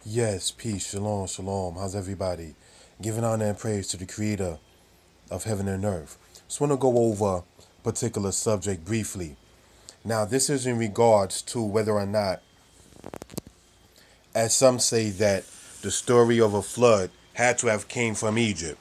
Yes, peace, shalom, shalom. How's everybody? Giving honor and praise to the creator of heaven and earth. Just want to go over a particular subject briefly. Now, this is in regards to whether or not, as some say, that the story of a flood had to have came from Egypt.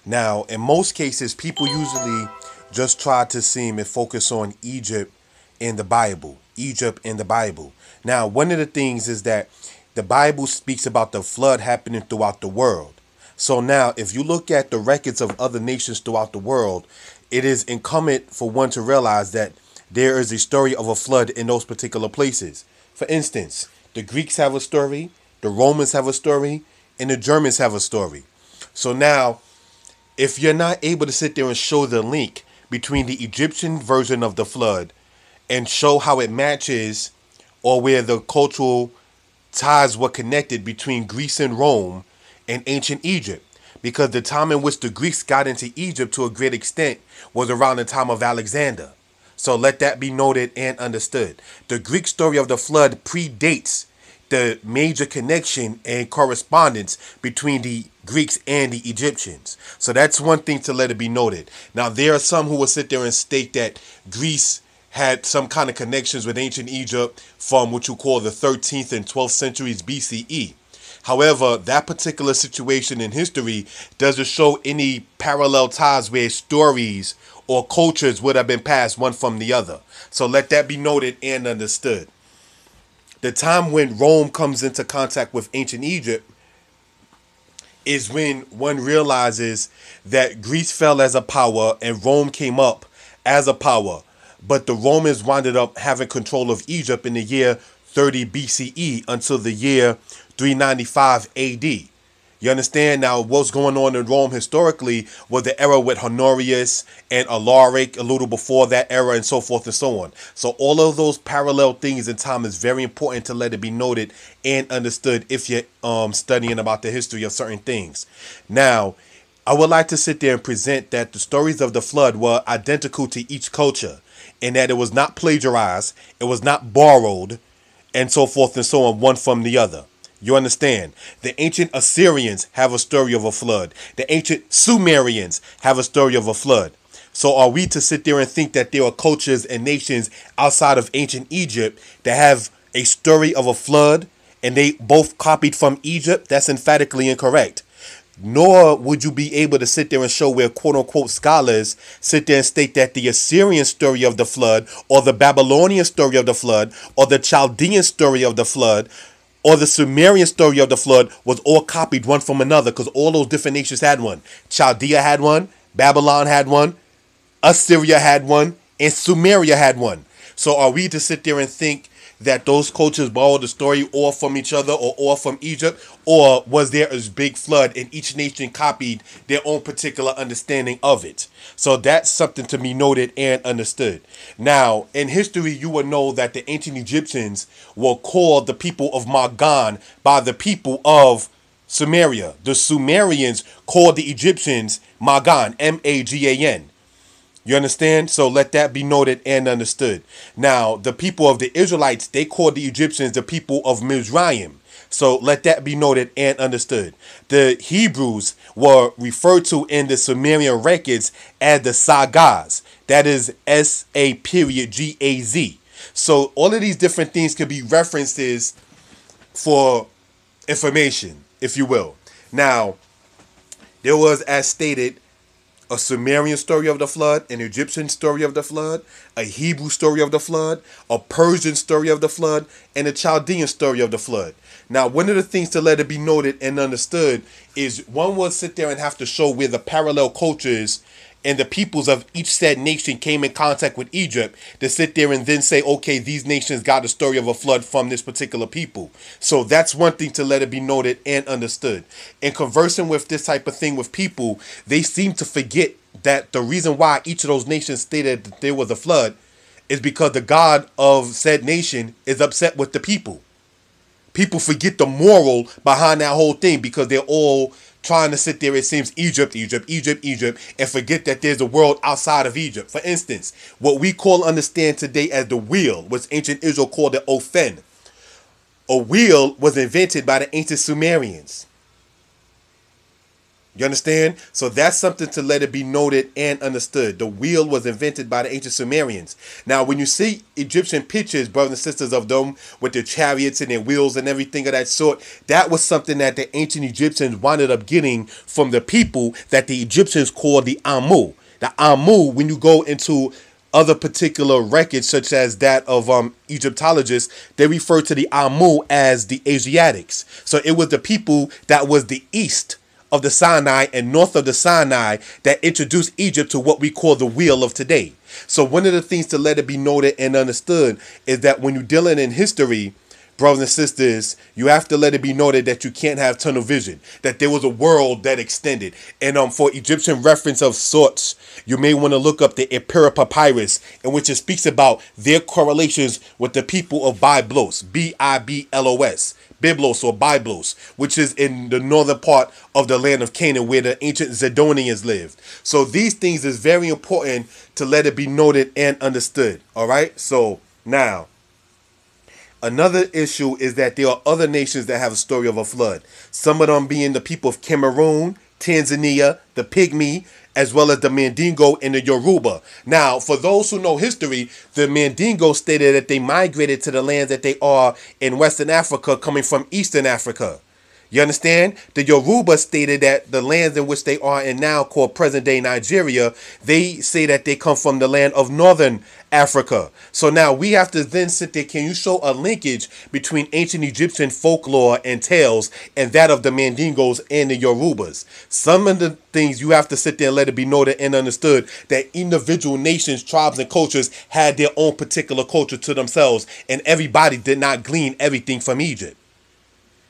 Now, in most cases, people usually just try to seem and focus on Egypt in the Bible. Egypt in the Bible. Now, one of the things is that the Bible speaks about the flood happening throughout the world. So now, if you look at the records of other nations throughout the world, it is incumbent for one to realize that there is a story of a flood in those particular places. For instance, the Greeks have a story, the Romans have a story, and the Germans have a story. So now, if you're not able to sit there and show the link between the Egyptian version of the flood and show how it matches or where the cultural ties were connected between Greece and Rome and ancient Egypt, because the time in which the Greeks got into Egypt to a great extent was around the time of Alexander. So let that be noted and understood. The Greek story of the flood predates the major connection and correspondence between the Greeks and the Egyptians. So that's one thing to let it be noted. Now, there are some who will sit there and state that Greece had some kind of connections with ancient Egypt from what you call the 13th and 12th centuries BCE. However, that particular situation in history doesn't show any parallel ties where stories or cultures would have been passed one from the other. So let that be noted and understood. The time when Rome comes into contact with ancient Egypt is when one realizes that Greece fell as a power and Rome came up as a power. But the Romans wound up having control of Egypt in the year 30 BCE until the year 395 AD. You understand? Now, what's going on in Rome historically was the era with Honorius and Alaric, a little before that era, and so forth and so on. So all of those parallel things in time is very important to let it be noted and understood if you're studying about the history of certain things. Now, I would like to sit there and present that the stories of the flood were identical to each culture, and that it was not plagiarized, it was not borrowed, and so forth and so on, one from the other. You understand? The ancient Assyrians have a story of a flood. The ancient Sumerians have a story of a flood. So are we to sit there and think that there are cultures and nations outside of ancient Egypt that have a story of a flood and they both copied from Egypt? That's emphatically incorrect. Nor would you be able to sit there and show where quote unquote scholars sit there and state that the Assyrian story of the flood or the Babylonian story of the flood or the Chaldean story of the flood or the Sumerian story of the flood was all copied one from another, because all those different nations had one. Chaldea had one, Babylon had one, Assyria had one, and Sumeria had one. So are we to sit there and think that those cultures borrowed the story all from each other or all from Egypt? Or was there a big flood and each nation copied their own particular understanding of it? So that's something to be noted and understood. Now, in history, you will know that the ancient Egyptians were called the people of Magan by the people of Sumeria. The Sumerians called the Egyptians Magan, Magan. You understand? So let that be noted and understood. Now, the people of the Israelites, they called the Egyptians the people of Mizraim. So let that be noted and understood. The Hebrews were referred to in the Sumerian records as the Sagas. That is S-A-G-A-Z. So all of these different things could be references for information, if you will. Now, there was, as stated, a Sumerian story of the flood, an Egyptian story of the flood, a Hebrew story of the flood, a Persian story of the flood, and a Chaldean story of the flood. Now, one of the things to let it be noted and understood is one will sit there and have to show where the parallel cultures and the peoples of each said nation came in contact with Egypt to sit there and then say, okay, these nations got a story of a flood from this particular people. So that's one thing to let it be noted and understood. In conversing with this type of thing with people, they seem to forget that the reason why each of those nations stated that there was a flood is because the God of said nation is upset with the people. People forget the moral behind that whole thing because they're all trying to sit there, it seems, Egypt, and forget that there's a world outside of Egypt. For instance, what we understand today as the wheel, which ancient Israel called the Ophen. A wheel was invented by the ancient Sumerians. You understand? So that's something to let it be noted and understood. The wheel was invented by the ancient Sumerians. Now, when you see Egyptian pictures, brothers and sisters, of them with their chariots and their wheels and everything of that sort, that was something that the ancient Egyptians wound up getting from the people that the Egyptians called the Amu. The Amu, when you go into other particular records, such as that of Egyptologists, they refer to the Amu as the Asiatics. So it was the people that was the east of the Sinai and north of the Sinai that introduced Egypt to what we call the wheel of today. So one of the things to let it be noted and understood is that when you're dealing in history, brothers and sisters, you have to let it be noted that you can't have tunnel vision, that there was a world that extended. And for Egyptian reference of sorts, you may want to look up the Epira Papyrus, in which it speaks about their correlations with the people of Byblos, Biblos, Byblos or Byblos, which is in the northern part of the land of Canaan where the ancient Zidonians lived. So these things is very important to let it be noted and understood. All right. So now, another issue is that there are other nations that have a story of a flood. Some of them being the people of Cameroon, Tanzania, the Pygmy, as well as the Mandingo and the Yoruba. Now, for those who know history, the Mandingo stated that they migrated to the lands that they are in Western Africa, coming from Eastern Africa. You understand? The Yoruba stated that the lands in which they are in now, called present-day Nigeria, they say that they come from the land of Northern Africa. So now we have to then sit there. Can you show a linkage between ancient Egyptian folklore and tales and that of the Mandingos and the Yorubas? Some of the things you have to sit there and let it be noted and understood that individual nations, tribes, and cultures had their own particular culture to themselves, and everybody did not glean everything from Egypt.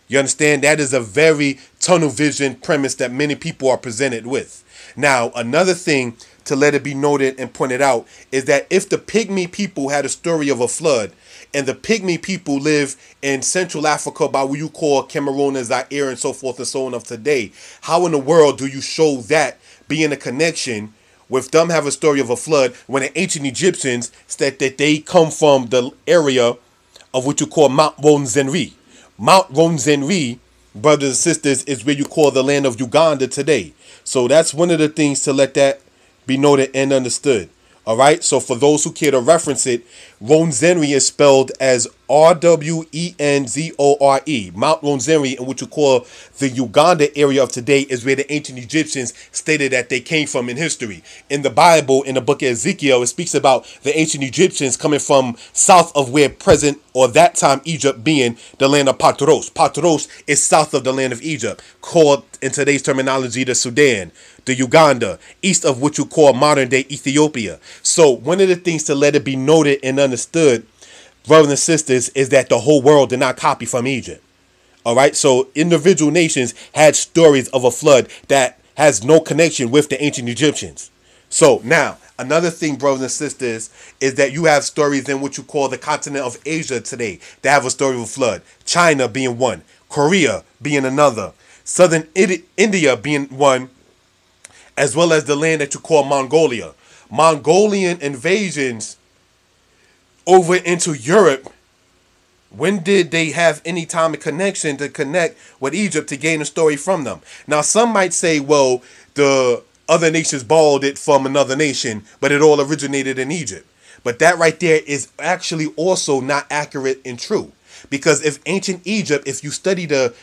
You understand? That is a very tunnel vision premise that many people are presented with. Now, another thing to let it be noted and pointed out is that if the Pygmy people had a story of a flood, and the Pygmy people live in Central Africa by what you call Cameroon and Zaire and so forth and so on of today, how in the world do you show that being a connection with them have a story of a flood when the ancient Egyptians said that they come from the area of what you call Mount Ronzenri? Mount Ronzenri, brothers and sisters, is where you call the land of Uganda today. So that's one of the things to let that be noted and understood. All right. So for those who care to reference it, Ronzenri is spelled as Rwenzore. Mount Ronzenri, in what you call the Uganda area of today, is where the ancient Egyptians stated that they came from in history. In the Bible, in the book of Ezekiel, it speaks about the ancient Egyptians coming from south of where present or that time Egypt being the land of Patros. Patros is south of the land of Egypt, called in today's terminology the Sudan, the Uganda, east of what you call modern day Ethiopia. So one of the things to let it be noted and understood, brothers and sisters, is that the whole world did not copy from Egypt. All right. So individual nations had stories of a flood that has no connection with the ancient Egyptians. So now, another thing, brothers and sisters, is that you have stories in what you call the continent of Asia today that have a story of a flood. China being one, Korea being another, southern India being one, as well as the land that you call Mongolia. Mongolian invasions over into Europe. When did they have any time of connection to connect with Egypt to gain a story from them? Now, some might say, well, the other nations borrowed it from another nation, but it all originated in Egypt. But that right there is actually also not accurate and true. Because if ancient Egypt, if you study the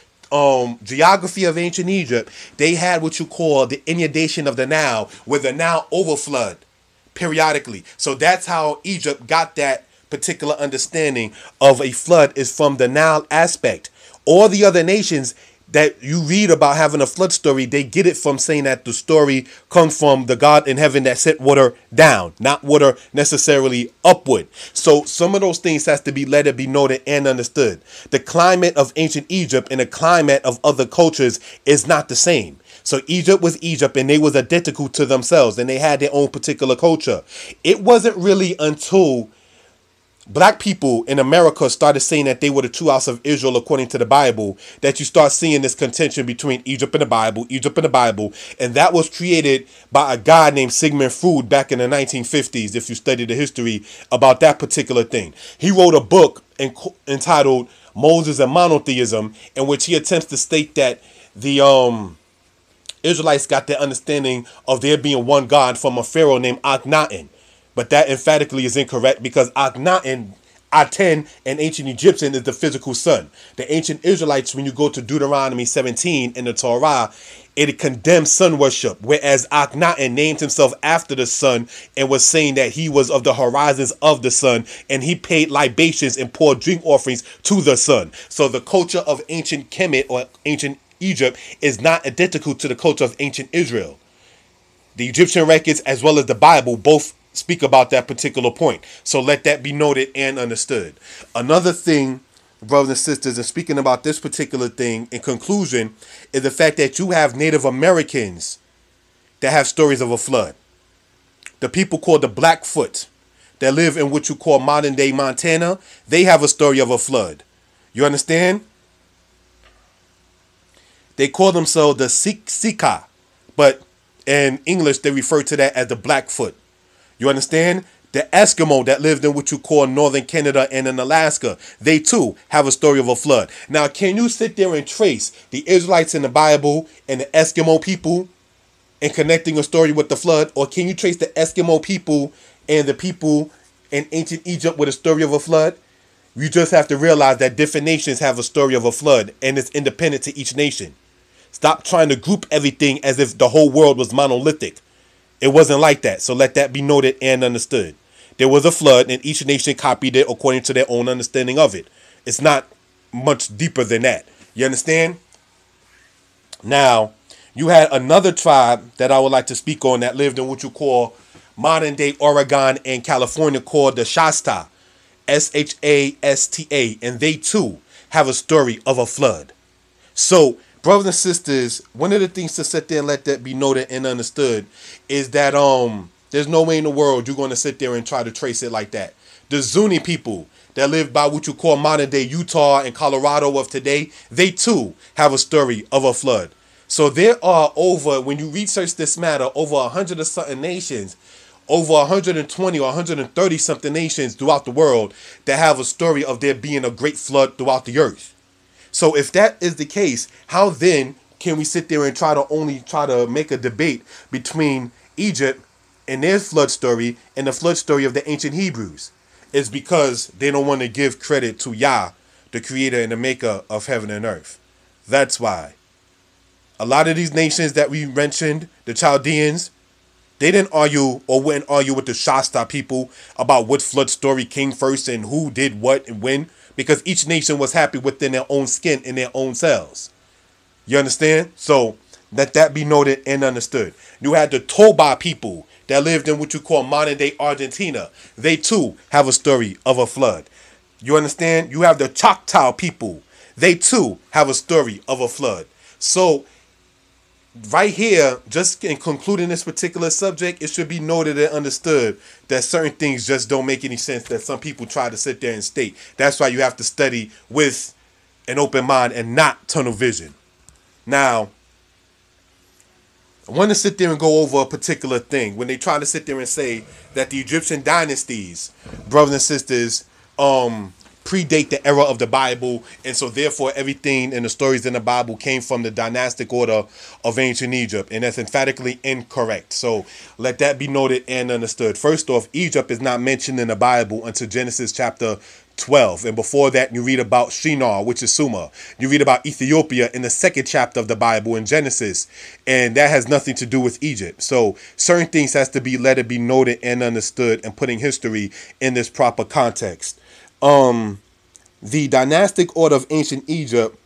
geography of ancient Egypt, they had what you call the inundation of the Nile, where the Nile overflowed periodically. So that's how Egypt got that particular understanding of a flood, is from the Nile aspect. All the other nations that you read about having a flood story, they get it from saying that the story comes from the God in heaven that sent water down, not water necessarily upward. So some of those things has to be let it be noted and understood. The climate of ancient Egypt and the climate of other cultures is not the same. So Egypt was Egypt, and they was identical to themselves, and they had their own particular culture. It wasn't really until black people in America started saying that they were the true house of Israel according to the Bible that you start seeing this contention between Egypt and the Bible, and that was created by a guy named Sigmund Freud back in the 1950s, if you study the history about that particular thing. He wrote a book entitled Moses and Monotheism, in which he attempts to state that the Israelites got their understanding of there being one God from a pharaoh named Akhenaten. But that emphatically is incorrect, because Akhenaten, Aten, in ancient Egyptian is the physical sun. The ancient Israelites, when you go to Deuteronomy 17 in the Torah, it condemns sun worship, whereas Akhenaten named himself after the sun and was saying that he was of the horizons of the sun, and he paid libations and poured drink offerings to the sun. So the culture of ancient Kemet, or ancient Egypt, is not identical to the culture of ancient Israel. The Egyptian records as well as the Bible both speak about that particular point. So let that be noted and understood. Another thing, brothers and sisters, and speaking about this particular thing in conclusion, is the fact that you have Native Americans that have stories of a flood. The people called the Blackfoot that live in what you call modern day Montana, they have a story of a flood. You understand? They call themselves the Sika, but in English they refer to that as the Blackfoot. You understand? The Eskimo that lived in what you call northern Canada and in Alaska, they too have a story of a flood. Now, can you sit there and trace the Israelites in the Bible and the Eskimo people and connecting a story with the flood? Or can you trace the Eskimo people and the people in ancient Egypt with a story of a flood? You just have to realize that different nations have a story of a flood, and it's independent to each nation. Stop trying to group everything as if the whole world was monolithic. It wasn't like that, so let that be noted and understood. There was a flood, and each nation copied it according to their own understanding of it. It's not much deeper than that. You understand? Now, you had another tribe that I would like to speak on that lived in what you call modern-day Oregon and California, called the Shasta, Shasta, and they too have a story of a flood. So, brothers and sisters, one of the things to sit there and let that be noted and understood is that there's no way in the world you're going to sit there and try to trace it like that. The Zuni people that live by what you call modern day Utah and Colorado of today, they too have a story of a flood. So there are over, when you research this matter, over 100 or something nations, over 120 or 130 something nations throughout the world that have a story of there being a great flood throughout the earth. So if that is the case, how then can we sit there and try to make a debate between Egypt and their flood story and the flood story of the ancient Hebrews? It's because they don't want to give credit to Yah, the creator and the maker of heaven and earth. That's why. A lot of these nations that we mentioned, the Chaldeans, they didn't argue or wouldn't argue with the Shasta people about what flood story came first and who did what and when, because each nation was happy within their own skin and their own selves. You understand? So let that be noted and understood. You had the Toba people that lived in what you call modern day Argentina. They too have a story of a flood. You understand? You have the Choctaw people. They too have a story of a flood. So right here, just in concluding this particular subject, it should be noted and understood that certain things just don't make any sense that some people try to sit there and state. That's why you have to study with an open mind and not tunnel vision. Now, I want to sit there and go over a particular thing. When they try to sit there and say that the Egyptian dynasties, brothers and sisters, predate the era of the Bible, and so therefore everything in the stories in the Bible came from the dynastic order of ancient Egypt, and that's emphatically incorrect. So let that be noted and understood. First off, Egypt is not mentioned in the Bible until Genesis chapter 12, and before that you read about Shinar, which is Sumer. You read about Ethiopia in the second chapter of the Bible in Genesis, and that has nothing to do with Egypt. So certain things has to be let it be noted and understood, and putting history in this proper context. The dynastic order of ancient Egypt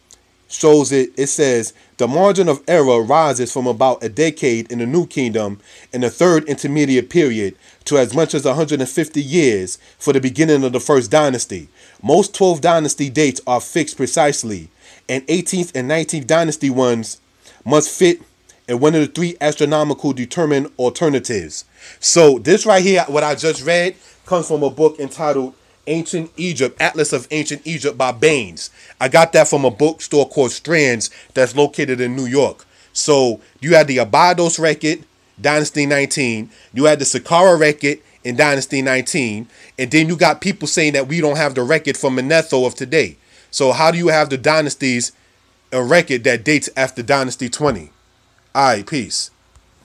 shows it says the margin of error rises from about a decade in the New Kingdom in the third intermediate period to as much as 150 years for the beginning of the first dynasty. Most 12th dynasty dates are fixed precisely, and 18th and 19th dynasty ones must fit in one of the three astronomical determined alternatives. So this right here, what I just read, comes from a book entitled Ancient Egypt, Atlas of Ancient Egypt by Baines. I got that from a bookstore called Strands that's located in New York. So you had the Abydos record, Dynasty 19. You had the Saqqara record, in Dynasty 19, and then you got people saying that we don't have the record from Manetho of today. So how do you have the dynasties a record that dates after Dynasty 20? All right, peace.